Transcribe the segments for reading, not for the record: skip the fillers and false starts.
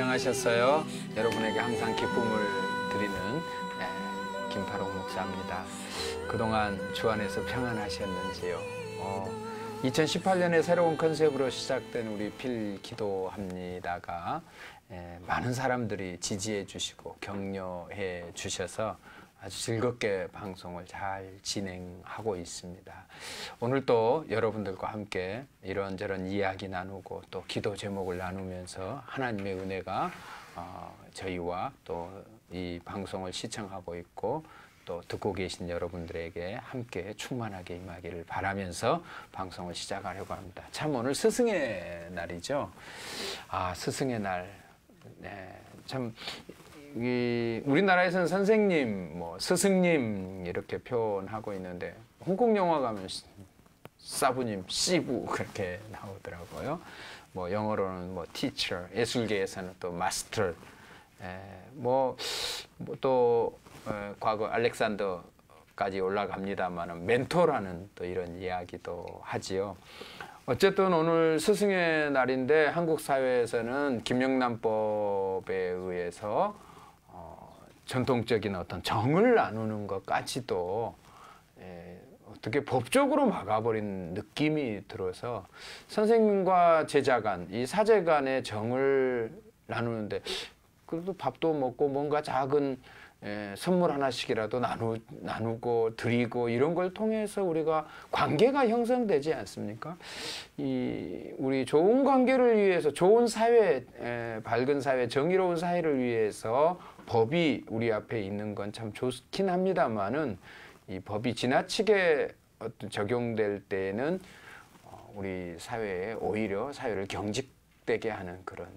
안녕하셨어요? 여러분에게 항상 기쁨을 드리는 김파롱 목사입니다. 그동안 주 안에서 평안하셨는지요? 2018년에 새로운 컨셉으로 시작된 우리 필 기도합니다가 많은 사람들이 지지해 주시고 격려해 주셔서 아주 즐겁게 방송을 잘 진행하고 있습니다. 오늘 또 여러분들과 함께 이런저런 이야기 나누고 또 기도 제목을 나누면서 하나님의 은혜가 저희와 또 이 방송을 시청하고 있고 또 듣고 계신 여러분들에게 함께 충만하게 임하기를 바라면서 방송을 시작하려고 합니다. 참 오늘 스승의 날이죠. 스승의 날. 네, 참 우리나라에서는 선생님, 스승님 이렇게 표현하고 있는데 홍콩 영화 가면 사부님, 씨부 그렇게 나오더라고요. 영어로는 teacher, 예술계에서는 또 master, 또 과거 알렉산더까지 올라갑니다만 멘토라는 또 이런 이야기도 하지요. 어쨌든 오늘 스승의 날인데 한국 사회에서는 김영란법에 의해서 전통적인 어떤 정을 나누는 것까지도 어떻게 법적으로 막아버린 느낌이 들어서 선생님과 제자 간, 이 사제 간의 정을 나누는데 그래도 밥도 먹고 뭔가 작은 선물 하나씩이라도 나누고 드리고 이런 걸 통해서 우리가 관계가 형성되지 않습니까? 우리 좋은 관계를 위해서 좋은 사회, 밝은 사회, 정의로운 사회를 위해서 법이 우리 앞에 있는 건 참 좋긴 합니다만은 이 법이 지나치게 적용될 때에는 우리 사회에 오히려 사회를 경직되게 하는 그런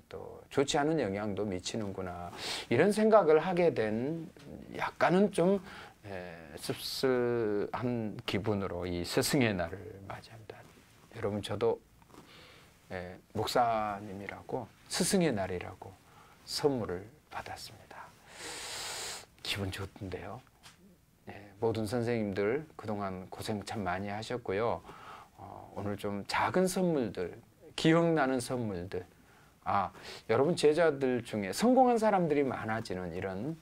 또 좋지 않은 영향도 미치는구나 이런 생각을 하게 된 약간은 좀 씁쓸한 기분으로 이 스승의 날을 맞이합니다. 여러분 저도 목사님이라고 스승의 날이라고 선물을 받았습니다. 기분 좋던데요. 모든 선생님들 그동안 고생 참 많이 하셨고요. 오늘 좀 작은 선물들, 기억나는 선물들, 여러분 제자들 중에 성공한 사람들이 많아지는 이런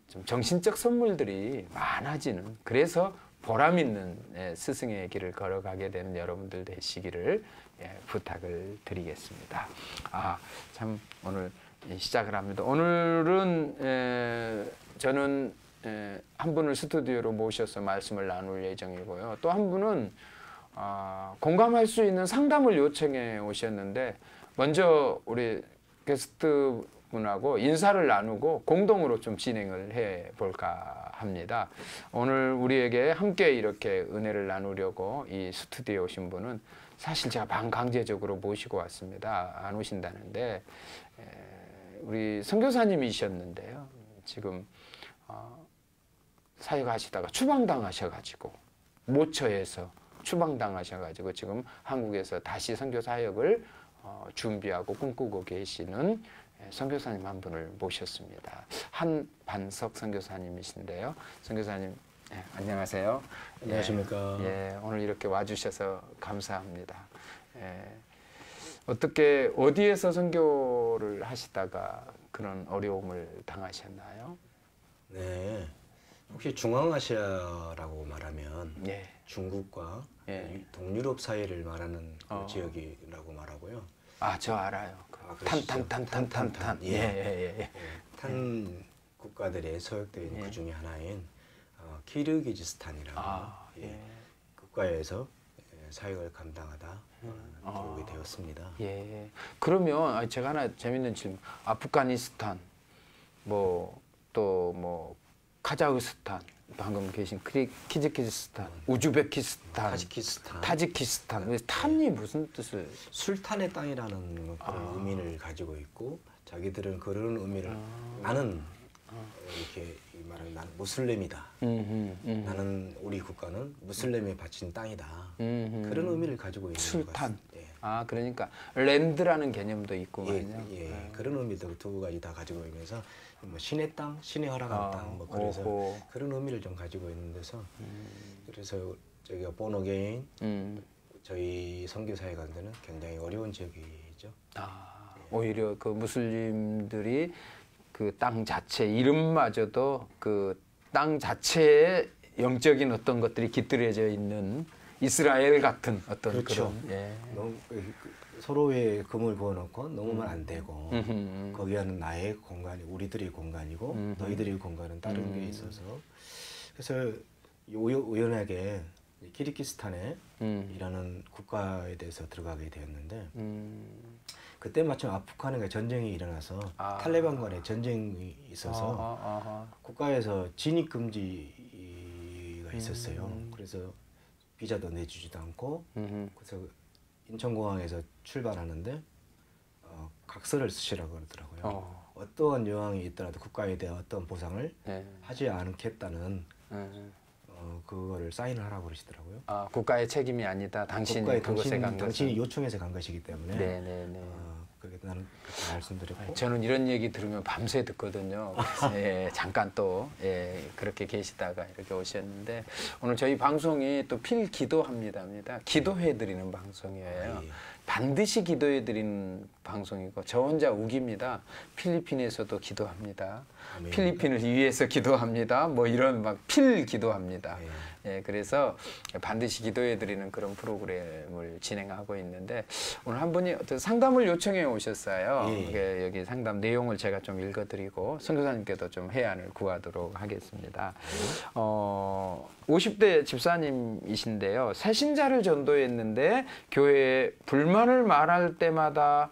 좀 정신적 선물들이 많아지는, 그래서 보람 있는 스승의 길을 걸어가게 되는 여러분들 되시기를 부탁을 드리겠습니다. 참 오늘 시작을 합니다. 오늘은 저는 한 분을 스튜디오로 모셔서 말씀을 나눌 예정이고요. 또 한 분은 공감할 수 있는 상담을 요청해 오셨는데 먼저 우리 게스트 분하고 인사를 나누고 공동으로 좀 진행을 해 볼까 합니다. 오늘 우리에게 함께 이렇게 은혜를 나누려고 이 스튜디오에 오신 분은 사실 제가 반강제적으로 모시고 왔습니다. 안 오신다는데 우리 선교사님이셨는데요. 지금 사역하시다가 추방당하셔가지고 모처에서 추방당하셔가지고 지금 한국에서 다시 선교 사역을 준비하고 꿈꾸고 계시는 선교사님 한 분을 모셨습니다. 한반석 선교사님이신데요. 선교사님 안녕하세요. 안녕하십니까. 오늘 이렇게 와주셔서 감사합니다. 어디에서 선교를 하시다가 그런 어려움을 당하셨나요? 네. 혹시 중앙아시아라고 말하면 중국과 동유럽 사이를 말하는 그 지역이라고 말하고요. 저 알아요. 탄. 탄 국가들에 소역되어 있는 그 중에 하나인 키르기즈스탄이라는 국가에서 사역을 감당하다 들어오게 되었습니다. 그러면 제가 하나 재밌는 질문. 아프가니스탄, 카자흐스탄, 방금 계신 키르기즈스탄, 우즈베키스탄, 타지키스탄. 탄이 무슨 뜻을? 술탄의 땅이라는 그런 의미를 가지고 있고 자기들은 그런 의미를 나는 이렇게 말하는 나는 무슬림이다. 나는 우리 국가는 무슬림에 바친 땅이다. 그런 의미를 가지고 있는 술탄. 것 같습니다. 그러니까 랜드라는 개념도 있고 말이죠. 그런 의미도 두 가지 다 가지고 있면서 신의 땅, 신의 허락한 땅, 그래서 그런 의미를 좀 가지고 있는 데서 그래서 저희가 본어게인 저희 선교사에 간 데는 굉장히 어려운 지역이죠. 오히려 그 무슬림들이 그 땅 자체 이름마저도 그 땅 자체에 영적인 어떤 것들이 깃들여져 있는 이스라엘 같은 어떤 그렇죠. 그런 예. 너무 서로의 금을 부어놓고 넘으면 안 되고 거기에는 나의 공간이 우리들의 공간이고 너희들의 공간은 다른 게 있어서 그래서 우연하게 키르기스탄에 이라는 국가에 대해서 들어가게 되었는데 그때 마침 아프간에 전쟁이 일어나서 탈레반 간의 전쟁이 있어서 국가에서 진입 금지가 있었어요. 그래서 비자도 내주지도 않고 그래서 인천공항에서 출발하는데 각서를 쓰시라고 그러더라고요. 어떠한 여왕이 있더라도 국가에 대한 어떤 보상을 네. 하지 않겠다는 그거를 사인을 하라고 그러시더라고요. 국가의 책임이 아니다. 당신이 국가의 그곳에 간 당신이 것은. 요청해서 간 것이기 때문에 네네네. 그렇게 나는 그렇게 말씀드렸고 저는 이런 얘기 들으면 밤새 듣거든요. 예, 잠깐 또 그렇게 계시다가 이렇게 오셨는데 오늘 저희 방송이 또 필기도합니다. 기도해드리는 방송이에요. 예. 반드시 기도해드리는 방송이고 저 혼자 우깁니다. 필리핀에서도 기도합니다. 아멘. 필리핀을 위해서 기도합니다. 뭐 이런 막 필기도합니다. 예, 그래서 반드시 기도해드리는 그런 프로그램을 진행하고 있는데 오늘 한 분이 어떤 상담을 요청해 오셨어요. 예. 여기 상담 내용을 제가 좀 읽어드리고 선교사님께도 좀 해안을 구하도록 하겠습니다. 50대 집사님이신데요. 새신자를 전도했는데 교회에 불만을 말할 때마다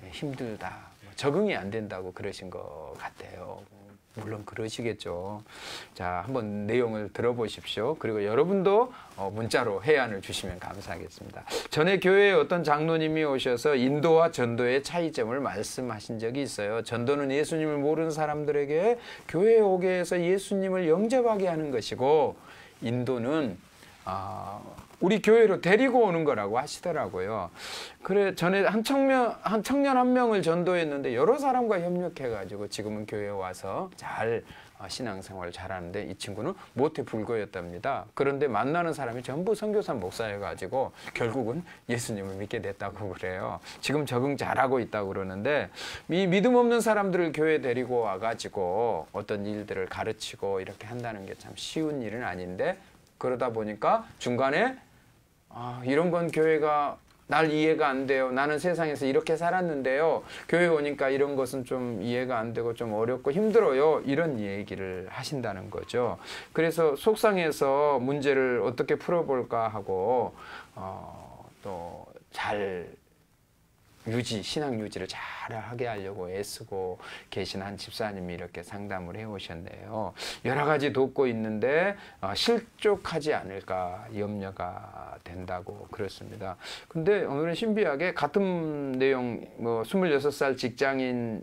힘들다, 적응이 안 된다고 그러신 것 같아요. 물론 그러시겠죠. 자, 한번 내용을 들어보십시오. 그리고 여러분도 문자로 해안을 주시면 감사하겠습니다. 전에 교회에 어떤 장로님이 오셔서 인도와 전도의 차이점을 말씀하신 적이 있어요. 전도는 예수님을 모르는 사람들에게 교회에 오게 해서 예수님을 영접하게 하는 것이고 인도는 우리 교회로 데리고 오는 거라고 하시더라고요. 그래 전에 한 청년 한 명을 전도했는데 여러 사람과 협력해가지고 지금은 교회에 와서 잘 신앙생활 잘하는데 이 친구는 모태 불교였답니다. 그런데 만나는 사람이 전부 선교사 목사여가지고 결국은 예수님을 믿게 됐다고 그래요. 지금 적응 잘하고 있다고 그러는데 이 믿음 없는 사람들을 교회에 데리고 와가지고 어떤 일들을 가르치고 이렇게 한다는 게 참 쉬운 일은 아닌데 그러다 보니까 중간에 이런 건 교회가 날 이해가 안 돼요. 나는 세상에서 이렇게 살았는데요. 교회 오니까 이런 것은 좀 이해가 안 되고 좀 어렵고 힘들어요. 이런 얘기를 하신다는 거죠. 그래서 속상해서 문제를 어떻게 풀어볼까 하고 또 잘 신앙 유지를 잘 하게 하려고 애쓰고 계신 한 집사님이 이렇게 상담을 해오셨네요. 여러 가지 돕고 있는데 실족하지 않을까 염려가 된다고 그렇습니다. 근데 오늘은 신비하게 같은 내용 26살 직장인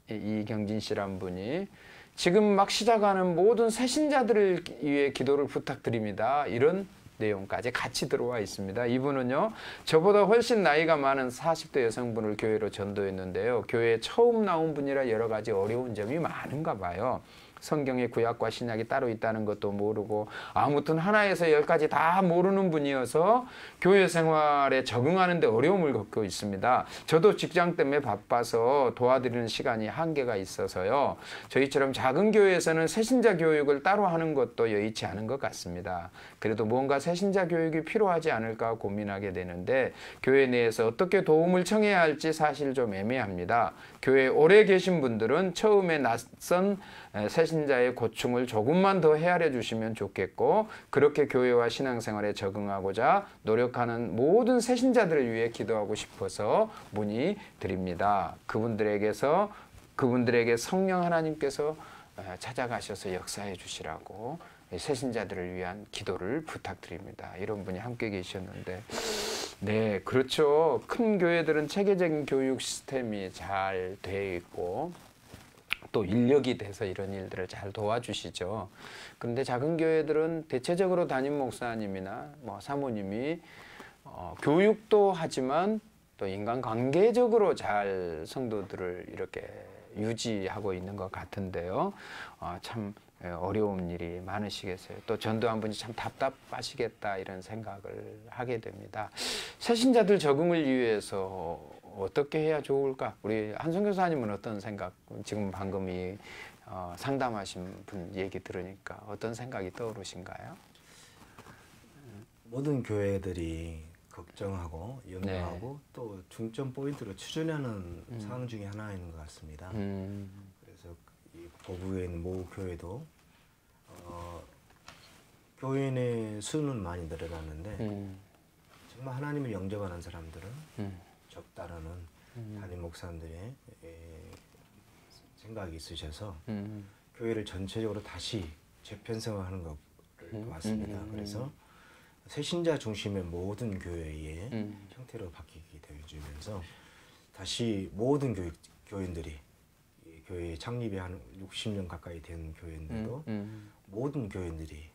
이경진 씨란 분이 지금 막 시작하는 모든 새신자들을 위해 기도를 부탁드립니다. 이런 내용까지 같이 들어와 있습니다. 이분은요, 저보다 훨씬 나이가 많은 40대 여성분을 교회로 전도했는데요. 교회에 처음 나온 분이라 여러 가지 어려운 점이 많은가 봐요. 성경에 구약과 신약이 따로 있다는 것도 모르고 아무튼 하나에서 10가지 다 모르는 분이어서 교회 생활에 적응하는 데 어려움을 겪고 있습니다. 저도 직장 때문에 바빠서 도와드리는 시간이 한계가 있어서요. 저희처럼 작은 교회에서는 새신자 교육을 따로 하는 것도 여의치 않은 것 같습니다. 그래도 뭔가 새신자 교육이 필요하지 않을까 고민하게 되는데 교회 내에서 어떻게 도움을 청해야 할지 사실 좀 애매합니다. 교회에 오래 계신 분들은 처음에 낯선 새신자의 고충을 조금만 더 헤아려 주시면 좋겠고 그렇게 교회와 신앙생활에 적응하고자 노력하는 모든 새신자들을 위해 기도하고 싶어서 문의드립니다. 그분들에게 성령 하나님께서 찾아가셔서 역사해 주시라고 새신자들을 위한 기도를 부탁드립니다. 이런 분이 함께 계셨는데 네, 그렇죠. 큰 교회들은 체계적인 교육 시스템이 잘 돼 있고 또 인력이 돼서 이런 일들을 잘 도와주시죠. 그런데 작은 교회들은 대체적으로 담임 목사님이나 사모님이 교육도 하지만 또 인간관계적으로 잘 성도들을 이렇게 유지하고 있는 것 같은데요. 참 어려운 일이 많으시겠어요. 또 전도한 분이 참 답답하시겠다 이런 생각을 하게 됩니다. 새신자들 적응을 위해서 어떻게 해야 좋을까? 우리 한송 교사님은 어떤 생각, 지금 방금 이 상담하신 분 얘기 들으니까 어떤 생각이 떠오르신가요? 모든 교회들이 걱정하고 염려하고 또 중점 포인트로 추진하는 사항 중에 하나인 것 같습니다. 그래서 이 보부에 있는 모 교회도 교인의 수는 많이 늘어났는데 정말 하나님을 영접하는 사람들은 적다라는 담임 목사님들의 생각이 있으셔서 교회를 전체적으로 다시 재편성하는 것을 봤습니다. 그래서 새신자 중심의 모든 교회의 형태로 바뀌게 되면서 다시 모든 교인들이 교회 창립이 한 60년 가까이 된 교인들도 모든 교인들이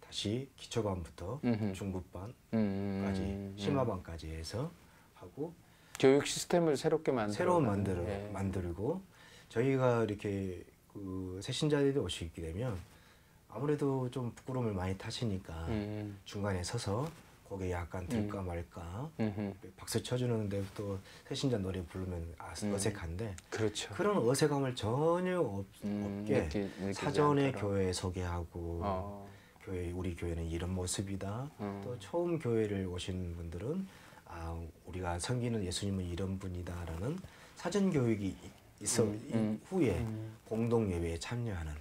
다시 기초반부터 중급반까지 심화반까지 해서 하고 교육 시스템을 새롭게 만들고 저희가 이렇게 그 새신자들이 오시게 되면 아무래도 좀 부끄러움을 많이 타시니까 중간에 서서 거기에 약간 들까 말까 박수 쳐주는데 또 새신자 노래 부르면 어색한데 그렇죠. 그런 어색함을 전혀 없게 사전에 교회 소개하고 우리 교회는 이런 모습이다. 또 처음 교회를 오신 분들은 우리가 섬기는 예수님은 이런 분이다라는 사전 교육이 있어 후에 공동 예배에 참여하는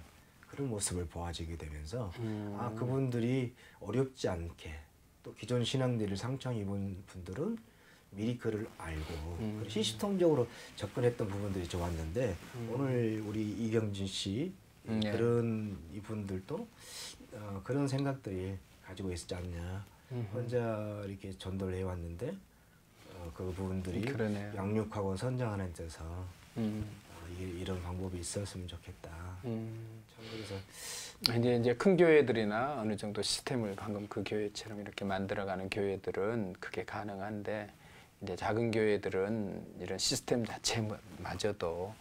그런 모습을 보아지게 되면서 그분들이 어렵지 않게 또 기존 신앙들을 상처 입은 분들은 미리 그를 알고 시스템적으로 접근했던 부분들이 좋았는데 오늘 우리 이경진 씨 그런 이분들도 그런 생각들이 가지고 있지 않냐. 혼자 이렇게 전도를 해왔는데 그 부분들이 그러네요. 양육하고 선정하는 데서 이런 방법이 있었으면 좋겠다. 참 그래서 이제 큰 교회들이나 어느 정도 시스템을 방금 그 교회처럼 이렇게 만들어가는 교회들은 그게 가능한데 이제 작은 교회들은 이런 시스템 자체마저도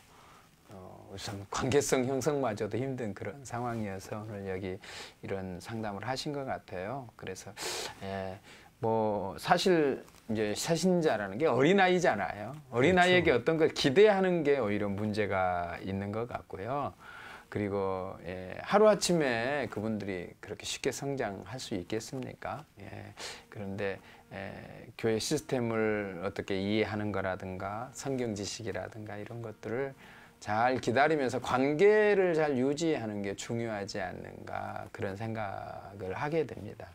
우선 관계성 형성마저도 힘든 그런 상황이어서 오늘 여기 이런 상담을 하신 것 같아요. 그래서 뭐 사실 이제 새신자라는 게 어린아이잖아요. 어린아이에게 그렇죠. 어떤 걸 기대하는 게 오히려 문제가 있는 것 같고요. 그리고 하루아침에 그분들이 그렇게 쉽게 성장할 수 있겠습니까? 그런데 교회 시스템을 어떻게 이해하는 거라든가 성경 지식이라든가 이런 것들을 잘 기다리면서 관계를 잘 유지하는 게 중요하지 않는가 그런 생각을 하게 됩니다.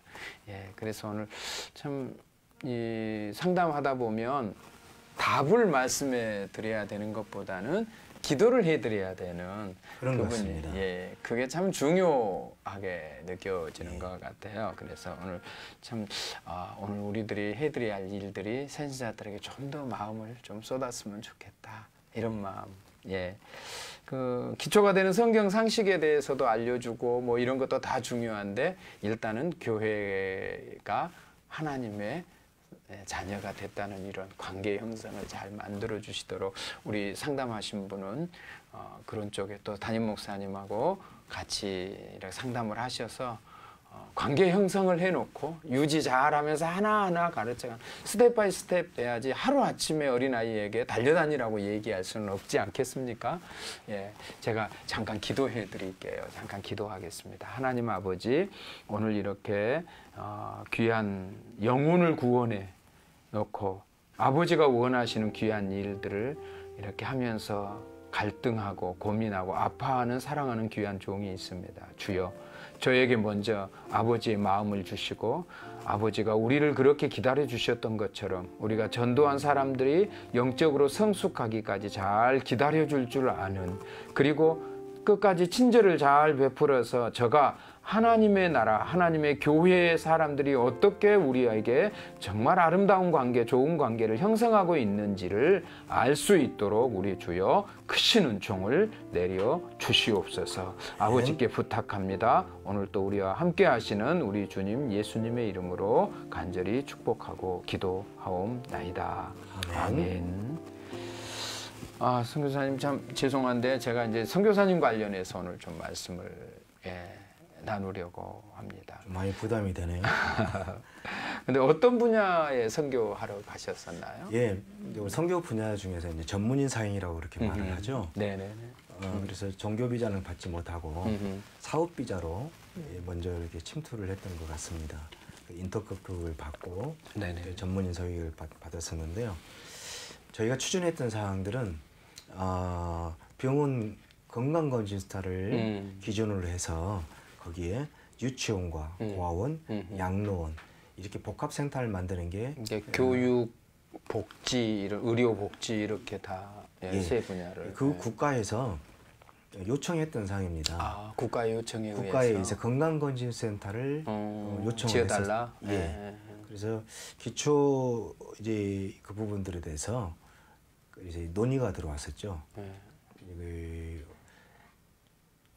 그래서 오늘 참 이 상담하다 보면 답을 말씀해 드려야 되는 것보다는 기도를 해드려야 되는 그런 것 같습니다. 그게 참 중요하게 느껴지는 것 같아요. 그래서 오늘 참 오늘 우리들이 해드려야 할 일들이 새신자들에게 좀 더 마음을 좀 쏟았으면 좋겠다 이런 마음. 그 기초가 되는 성경 상식에 대해서도 알려주고 뭐 이런 것도 다 중요한데 일단은 교회가 하나님의 자녀가 됐다는 이런 관계 형성을 잘 만들어 주시도록 우리 상담하신 분은 그런 쪽에 또 담임 목사님하고 같이 이렇게 상담을 하셔서 관계 형성을 해놓고 유지 잘하면서 하나하나 가르쳐가는 스텝 바이 스텝 돼야지 하루아침에 어린아이에게 달려다니라고 얘기할 수는 없지 않겠습니까? 제가 잠깐 기도해 드릴게요. 잠깐 기도하겠습니다. 하나님 아버지, 오늘 이렇게 귀한 영혼을 구원해 놓고 아버지가 원하시는 귀한 일들을 이렇게 하면서 갈등하고 고민하고 아파하는 사랑하는 귀한 종이 있습니다. 주여, 저에게 먼저 아버지의 마음을 주시고 아버지가 우리를 그렇게 기다려 주셨던 것처럼 우리가 전도한 사람들이 영적으로 성숙하기까지 잘 기다려 줄 아는, 그리고 끝까지 친절을 잘 베풀어서 저가 하나님의 나라, 하나님의 교회의 사람들이 어떻게 우리에게 정말 아름다운 관계, 좋은 관계를 형성하고 있는지를 알 수 있도록 우리 주여 크신 은총을 내려 주시옵소서. 아버지께 부탁합니다. 오늘 또 우리와 함께 하시는 우리 주님 예수님의 이름으로 간절히 축복하고 기도하옵나이다. 아멘. 선교사님 참 죄송한데 제가 이제 선교사님 관련해서 오늘 좀 말씀을 나누려고 합니다. 좀 많이 부담이 되네요. 근데 어떤 분야에 선교하러 가셨었나요? 예, 우리 선교 분야 중에서 이제 전문인 사역이라고 그렇게 말을 하죠. 네네네. 그래서 종교 비자는 받지 못하고 사업 비자로 먼저 이렇게 침투를 했던 것 같습니다. 인터급을 받고 네네. 전문인 서익을 받았었는데요. 저희가 추진했던 사항들은 병원 건강검진스타를 기준으로 해서 거기에 유치원과 고아원, 양로원 이렇게 복합센터를 만드는 게 이게 교육, 복지, 의료 복지 이렇게 다 세 분야를 그 국가에서 요청했던 사항입니다. 아, 국가의 요청에 국가에 의해서 이제 건강검진센터를 요청을 지어달라. 했었, 예. 그래서 기초 이제 그 부분들에 대해서 이제 논의가 들어왔었죠. 그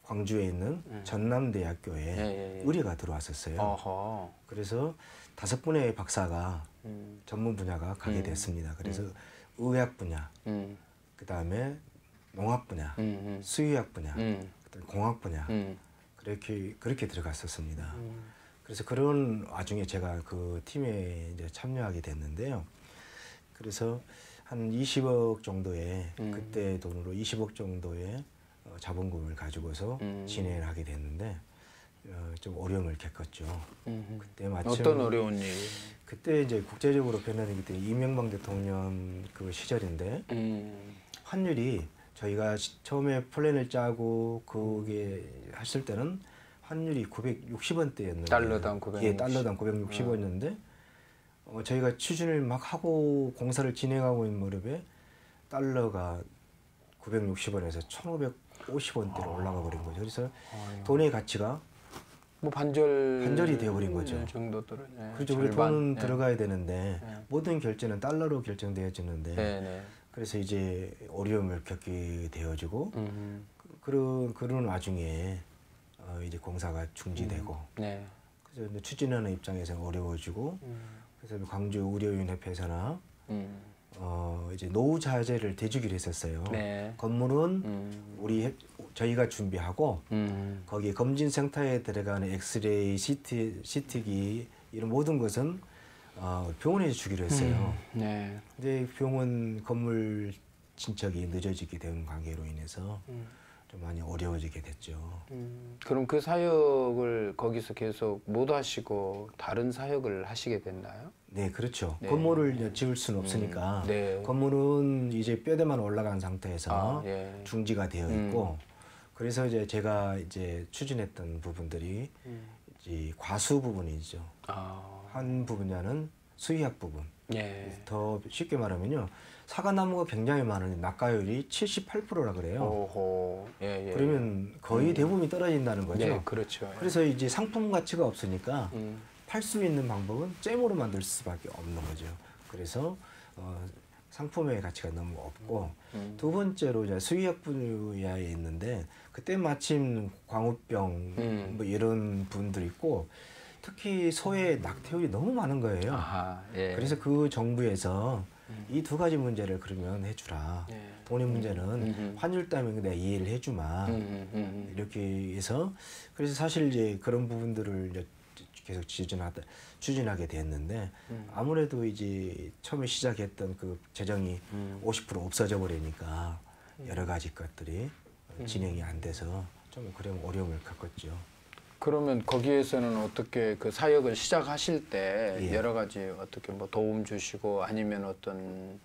광주에 있는 전남대학교에 의뢰가 들어왔었어요. 어허. 그래서 5분의 박사가 전문 분야가 가게 됐습니다. 그래서 의학 분야, 그 다음에 농학 분야, 수의학 분야, 그다음에 공학 분야 그렇게 들어갔었습니다. 그래서 그런 와중에 제가 그 팀에 이제 참여하게 됐는데요. 그래서 한 20억 정도의 그때 돈으로 20억 정도의 자본금을 가지고서 진행을 하게 됐는데 좀 어려움을 겪었죠. 그때 마침 어떤 어려운 일? 그때 이제 국제적으로 변화되기 때문에 이명박 대통령 그 시절인데 환율이 저희가 처음에 플랜을 짜고 그게 했을 때는 환율이 960원대였는데 달러당 960. 예, 달러당 960원이었는데 저희가 추진을 막 하고 공사를 진행하고 있는 무렵에 달러가 960원에서 1,550원대로 올라가 버린 거죠. 그래서 돈의 가치가 뭐 반절이 되어버린 거죠. 정도들은. 그렇죠. 우리 돈은 들어가야 되는데 모든 결제는 달러로 결정되어지는데 네네. 그래서 이제 어려움을 겪게 되어지고 그런 와중에 이제 공사가 중지되고 네. 그래서 이제 추진하는 입장에서 어려워지고 그래서 광주 의료인협회에서나 이제 노후 자재를 대주기로 했었어요. 네. 건물은 저희가 준비하고 거기에 검진센터에 들어가는 엑스레이, CT기 이런 모든 것은 병원에서 주기로 했어요. 네. 근데 병원 건물 진척이 늦어지게 된 관계로 인해서 좀 많이 어려워지게 됐죠. 그럼 그 사역을 거기서 계속 못 하시고 다른 사역을 하시게 됐나요? 네, 그렇죠. 네. 건물을 지을 수는 없으니까 네. 건물은 이제 뼈대만 올라간 상태에서 예. 중지가 되어 있고 그래서 이제 제가 이제 추진했던 부분들이 이제 과수 부분이죠. 한 분야는 수의학 부분. 예. 더 쉽게 말하면요. 사과나무가 굉장히 많은데 낙가율이 78%라 그래요. 오호. 예, 예. 그러면 거의 대부분이 떨어진다는 거죠. 네, 그렇죠. 그래서 이제 상품 가치가 없으니까 팔 수 있는 방법은 잼으로 만들 수밖에 없는 거죠. 그래서 상품의 가치가 너무 없고 두 번째로 이제 수의학 분야에 있는데 그때 마침 광우병 뭐 이런 분들이 있고 특히 소의 낙태율이 너무 많은 거예요. 아하, 예. 그래서 그 정부에서 이 두 가지 문제를 그러면 해주라. 예. 돈의 문제는 환율 때문에 내가 이해를 해주마. 이렇게 해서 그래서 사실 이제 그런 부분들을 이제 계속 추진하게 됐는데 아무래도 이제 처음에 시작했던 그 재정이 50% 없어져 버리니까 여러 가지 것들이 진행이 안 돼서 좀 그런 어려움을 겪었죠. 그러면 거기에서는 어떻게 그 사역을 시작하실 때 예. 여러 가지 어떻게 뭐 도움 주시고 아니면 어떤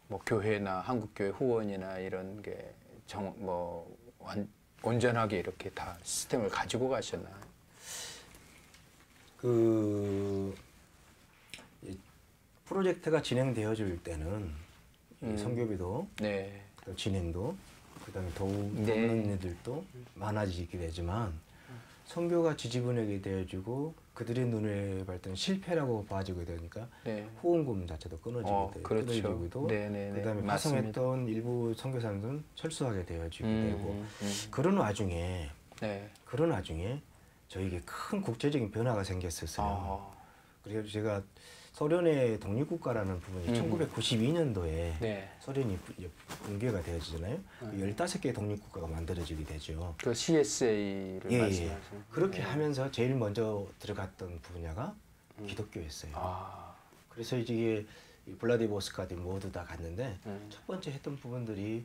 뭐 교회나 한국교회 후원이나 이런 게 온전하게 이렇게 다 시스템을 가지고 가셨나요? 그 프로젝트가 진행되어질 때는 이 선교비도 네. 또 진행도 그다음에 네. 돕는 일들도 많아지게 되지만 선교가 지지분하게 되어지고 그들의 눈에 볼 때는 실패라고 봐지게 되니까 네. 후원금 자체도 끊어지게 그렇죠. 끊어지고 네네네. 그다음에 맞습니다. 파송했던 일부 선교사들은 철수하게 되어지게 되고 그런 와중에 네. 저에게 큰 국제적인 변화가 생겼었어요. 그래서 제가 소련의 독립국가라는 부분이 1992년도에 네. 소련이 붕괴가 되어지잖아요. 15개의 독립국가가 만들어지게 되죠. 그 CSA를 예, 예. 말씀하시는. 그렇게 하면서 제일 먼저 들어갔던 분야가 기독교였어요. 아, 그래서 이게 블라디보스토크까지 모두 다 갔는데 첫 번째 했던 부분들이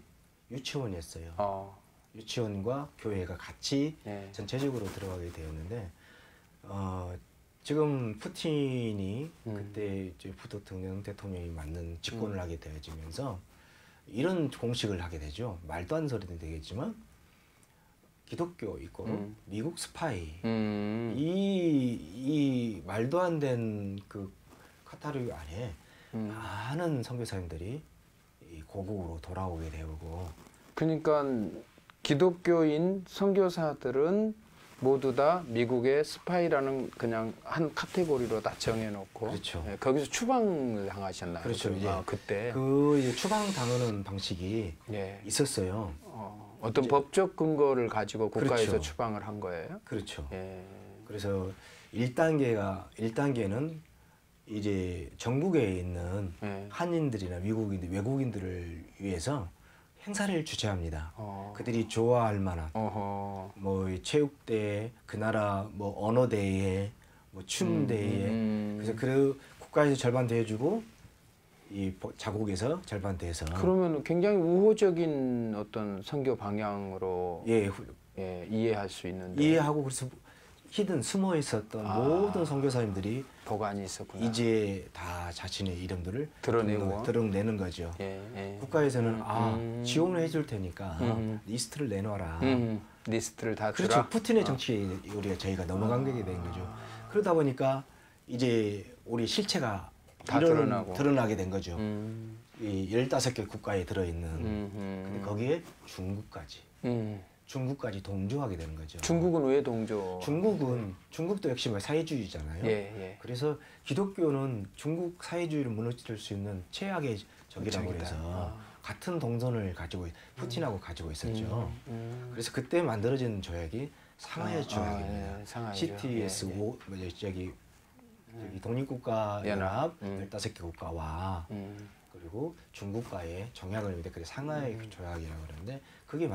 유치원이었어요. 유치원과 교회가 같이 네. 전체적으로 들어가게 되었는데 지금 푸틴이 그때 이제 부도통령 대통령이 맞는 집권을 하게 되어지면서 이런 공식을 하게 되죠. 말도 안 소리는 되겠지만 기독교 이꼬르 미국 스파이 이 말도 안 된 그 카타르 안에 많은 선교사님들이 이 고국으로 돌아오게 되고 그러니까 기독교인 선교사들은 모두 다 미국의 스파이라는 그냥 한 카테고리로 다 정해놓고 그렇죠. 예, 거기서 추방을 당하셨나요? 그렇죠. 이제 그때 그 이제 추방 당하는 방식이 예. 있었어요. 어떤 법적 근거를 가지고 국가에서 그렇죠. 추방을 한 거예요? 그렇죠. 예. 그래서 1단계는 이제 전국에 있는 예. 한인들이나 미국인들, 외국인들을 위해서 행사를 주최합니다. 어. 그들이 좋아할 만한 어허. 뭐 체육대회, 그 나라 뭐 언어대회, 뭐 춤대회. 그래서 그 국가에서 절반 대해주고 이 자국에서 절반 대해서. 그러면 굉장히 우호적인 어떤 선교 방향으로 예, 예, 이해할 수 있는데 이해하고 그래서 히든 숨어 있었던 모든 선교사님들이 도관이 있었구나. 이제 다 자신의 이름들을 드러내고. 드러내는 거죠. 예, 예. 국가에서는 지원을 해줄 테니까 리스트를 내놔라. 리스트를 다 그렇죠. 주라. 푸틴의 정치에 우리가 저희가 넘어간 게 된 거죠. 그러다 보니까 이제 우리 실체가 다 드러나고. 드러나게 된 거죠. 이 15개 국가에 들어있는 근데 거기에 중국까지 동조하게 되는 거죠. 중국은 왜 동조? 중국도 역시 뭐 사회주의잖아요. 예, 예. 그래서 기독교는 중국 사회주의를 무너뜨릴 수 있는 최악의 적이라고 적이다. 해서 같은 동선을 가지고 푸틴하고 가지고 있었죠. 그래서 그때 만들어진 조약이 상하이 조약입니다. 예, 상하이 CTS 조약. 예, 예. 뭐죠? 저기 독립국가 연합 15개 국가와 그리고 중국과의 정약을 맺은 그 상하이 조약이라고 그러는데 그게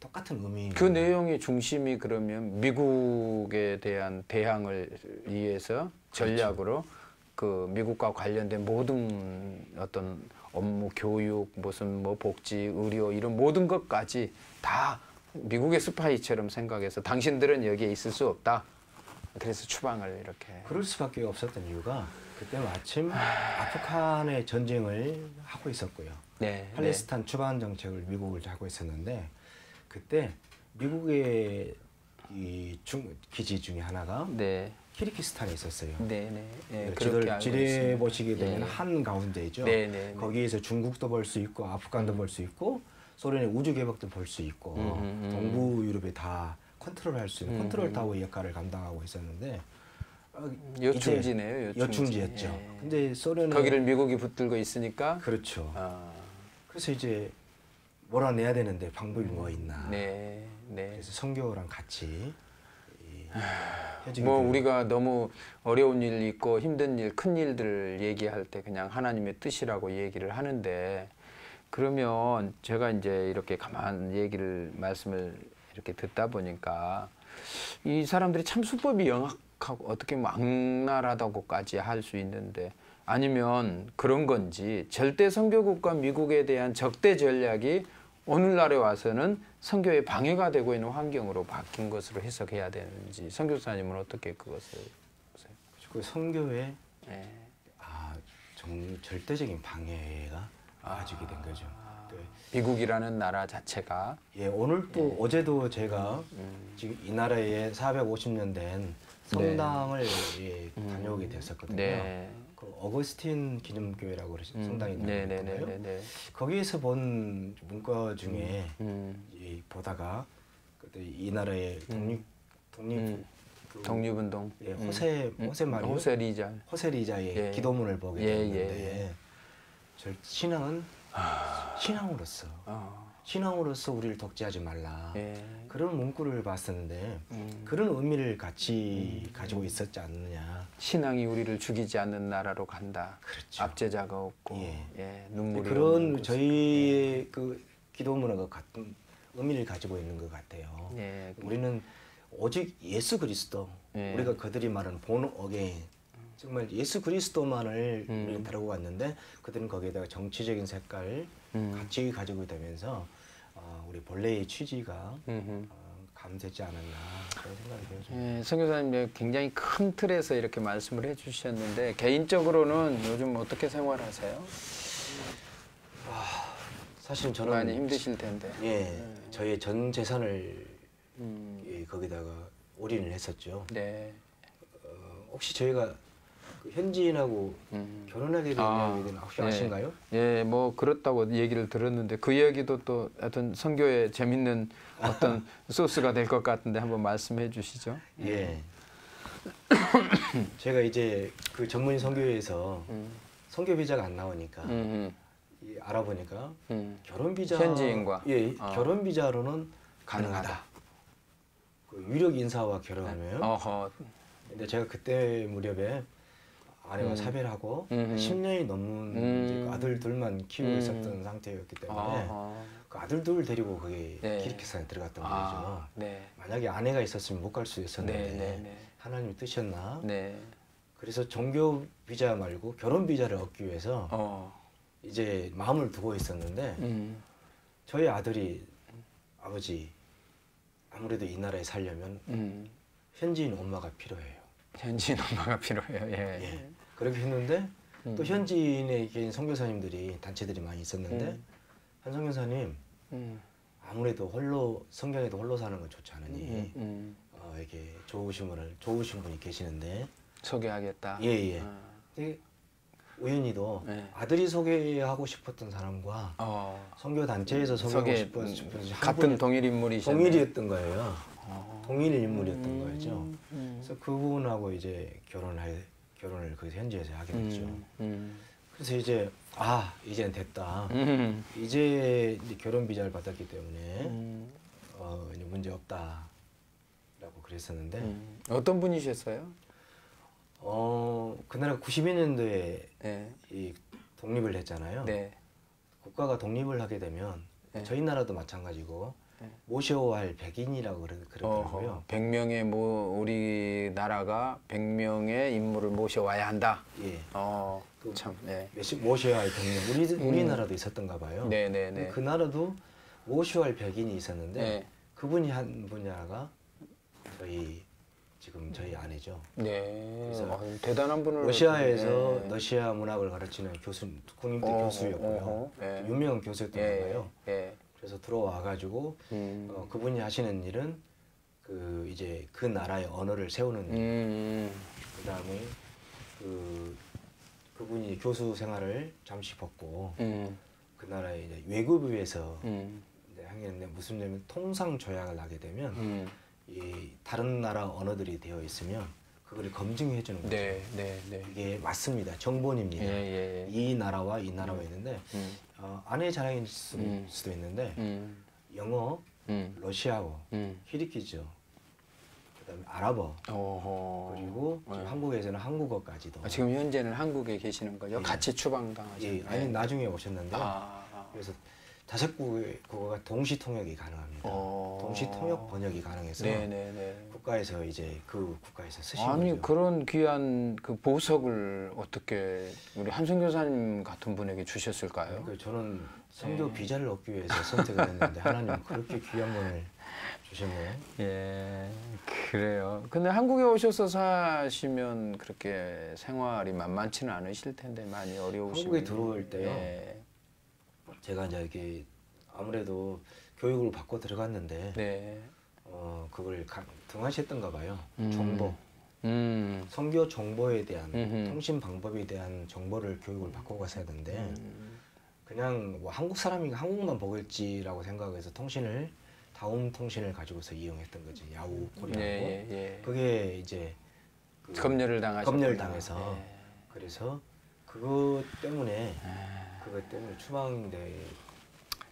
똑같은 의미. 그 내용의 중심이 그러면 미국에 대한 대항을 위해서 전략으로 그 미국과 관련된 모든 어떤 업무, 교육, 무슨 뭐 복지, 의료 이런 모든 것까지 다 미국의 스파이처럼 생각해서 당신들은 여기에 있을 수 없다. 그래서 추방을 이렇게. 그럴 수밖에 없었던 이유가 그때 마침 아프간의 전쟁을 하고 있었고요. 네, 팔레스타인 추방 정책을 미국을 하고 있었는데 그때 미국의 이 기지 중에 하나가 네, 키르기스탄에 있었어요. 네, 네. 예, 그렇게 알고 지도를 있습니다. 보시게 되면 예. 한 가운데죠. 네, 네, 네. 거기에서 중국도 볼 수 있고 아프간도 볼 수 있고 소련의 우주 개벽도 볼 수 있고 동부 유럽에 다 컨트롤할 수 있는 컨트롤 타워 역할을 감당하고 있었는데 요충지네요, 요충지. 요충지였죠. 예. 근데 소련은 거기를 미국이 붙들고 있으니까. 그렇죠. 아, 그래서 이제 몰아내야 되는데 방법이 뭐 있나. 네, 네. 그래서 선교랑 같이 해주게 뭐 돼요. 우리가 너무 어려운 일 있고 힘든 일, 큰 일들을 얘기할 때 그냥 하나님의 뜻이라고 얘기를 하는데 그러면 제가 이제 이렇게 가만 말씀을 이렇게 듣다 보니까 이 사람들이 참 수법이 영악하고 어떻게 뭐 악랄하다고까지 할 수 있는데 아니면 그런 건지 절대 선교국가 미국에 대한 적대 전략이 오늘날에 와서는 선교에 방해가 되고 있는 환경으로 바뀐 것으로 해석해야 되는지 선교사님은 어떻게 그것을 보세요? 그 선교에 네. 절대적인 방해가 와주게 된 거죠. 네. 미국이라는 나라 자체가 예, 오늘 또 어제도 제가 지금 이 나라에 450년 된 성당을 예, 다녀오게 됐었거든요. 네. 그 어거스틴 기념교회라고 성당이 있는 거예요. 네. 거기에서 본 문과 중에 보다가 그때 이 나라의 독립운동. 예, 호세 마리오 호세 리자. 의 예. 기도문을 보게 됐는데 예. 저 신앙은 신앙으로서 우리를 독재하지 말라. 예. 그런 문구를 봤었는데 그런 의미를 같이 가지고 있었지 않느냐. 신앙이 우리를 죽이지 않는 나라로 간다. 그렇죠. 압제자가 없고 예. 눈물이 없는 그런 곳. 저희의 그 기도 문화가 같은 의미를 가지고 있는 것 같아요. 예. 우리는 오직 예수 그리스도, 예. 우리가 그들이 말하는 본 어게인, 정말 예수 그리스도만을 우리는 다루고 왔는데 그들은 거기에다가 정치적인 색깔 같이 가지고 있다면서 우리 본래의 취지가 감되지 않았나 그런 생각이 들어요. 예, 선교사님 굉장히 큰 틀에서 이렇게 말씀을 해주셨는데 개인적으로는 요즘 어떻게 생활하세요? 사실 저는 많이 힘드실 텐데. 저의 전 재산을 거기다가 올인을 했었죠. 네. 혹시 저희가 그 현지인하고 결혼하게 된 이야기는 혹시 아신가요? 예, 뭐 그렇다고 얘기를 들었는데 그 얘기도 또 하여튼 선교에 재밌는 어떤 소스가 될 것 같은데 한번 말씀해 주시죠. 예. 제가 이제 그 전문의 선교회에서 선교 비자가 안 나오니까 알아보니까 결혼 비자 현지인과 결혼 비자로는 가능하다. 그 유력 인사와 결혼하면. 근데 제가 그때 무렵에 아내와 사별하고 10년이 넘은 이제 그 아들 둘만 키우고 있었던 상태였기 때문에 그 아들 둘 데리고 그게 키르기스탄에 들어갔던 거죠. 만약에 아내가 있었으면 못 갈 수 있었는데 하나님의 뜻이었나? 그래서 종교 비자 말고 결혼 비자를 얻기 위해서 이제 마음을 두고 있었는데 저희 아들이 아버지 아무래도 이 나라에 살려면 현지인 엄마가 필요해요. 현지인 엄마가 필요해요. 예. 그렇게 했는데 또 현지인에 계신 선교사님들이 단체들이 많이 있었는데 한 선교사님 아무래도 홀로 성경에도 홀로 사는 건 좋지 않으니 이렇게 좋으신 분이 계시는데 소개하겠다. 근데 우연히도 아들이 소개하고 싶었던 사람과 선교 단체에서 소개하고 싶었던 같은 동일 인물이셨네요. 동일이었던 거예요. 동일 인물이었던 거죠. 그래서 그분하고 이제 결혼을 그 현지에서 하게 됐죠. 그래서 이제 이제는 됐다. 이제 결혼 비자를 받았기 때문에 이제 문제 없다라고 그랬었는데 어떤 분이셨어요? 그나라 92년도에 이 독립을 했잖아요. 국가가 독립을 하게 되면 저희 나라도 마찬가지고 모셔야 할 백인이라고 그러더라고요. 100명의 우리나라가 100명의 인물을 모셔와야 한다. 참. 모셔야 할 백인. 우리나라도 있었던가 봐요. 그 나라도 모셔야 할 백인이 있었는데 그분이 한 분야가 지금 저희 아내죠. 그래서 대단한 분을 러시아에서 러시아 문학을 가르치는 국립대 교수였고요. 유명한 교수였던 거예요. 그래서 들어와가지고 그분이 하시는 일은 이제 그 나라의 언어를 세우는 일. 그다음에 그분이 교수 생활을 잠시 벗고 그 나라의 이제 외교부에서 이제 하겠는데 무슨 일이냐면 통상 조약을 하게 되면 이 다른 나라 언어들이 되어 있으면 그걸 검증해 주는 거죠. 이게 맞습니다. 정본입니다. 이 나라와 이 나라가 있는데 아내의 자랑일 수도 있는데 영어, 러시아어, 키르기즈, 그다음에 아랍어, 그리고 지금 한국에서는 한국어까지도. 지금 현재는 한국에 계시는 거죠? 같이 추방당하신. 아니 나중에 오셨는데 그래서 5국어가 동시 통역이 가능합니다. 동시 통역 번역이 가능해서 국가에서 이제 그 국가에서 쓰시는 거죠. 그런 귀한 그 보석을 어떻게 우리 한승 교사님 같은 분에게 주셨을까요? 저는 선교 비자를 얻기 위해서 선택을 했는데 하나님은 그렇게 귀한 분을 주셨네요. 그래요. 근데 한국에 오셔서 사시면 그렇게 생활이 만만치는 않으실 텐데 많이 어려우시고. 한국에 들어올 때요. 제가 이제 이렇게 아무래도 교육을 받고 들어갔는데 그걸 등하시했던가 봐요. 정보, 선교 정보에 대한 통신 방법에 대한 정보를 교육을 받고 갔어야 되는데 그냥 뭐 한국 사람이 한국만 보겠지라고 생각해서 다음 통신을 가지고서 이용했던 거지. 야후 코리아고. 그게 이제 검열을 당해서 그래서 그것 때문에 추방돼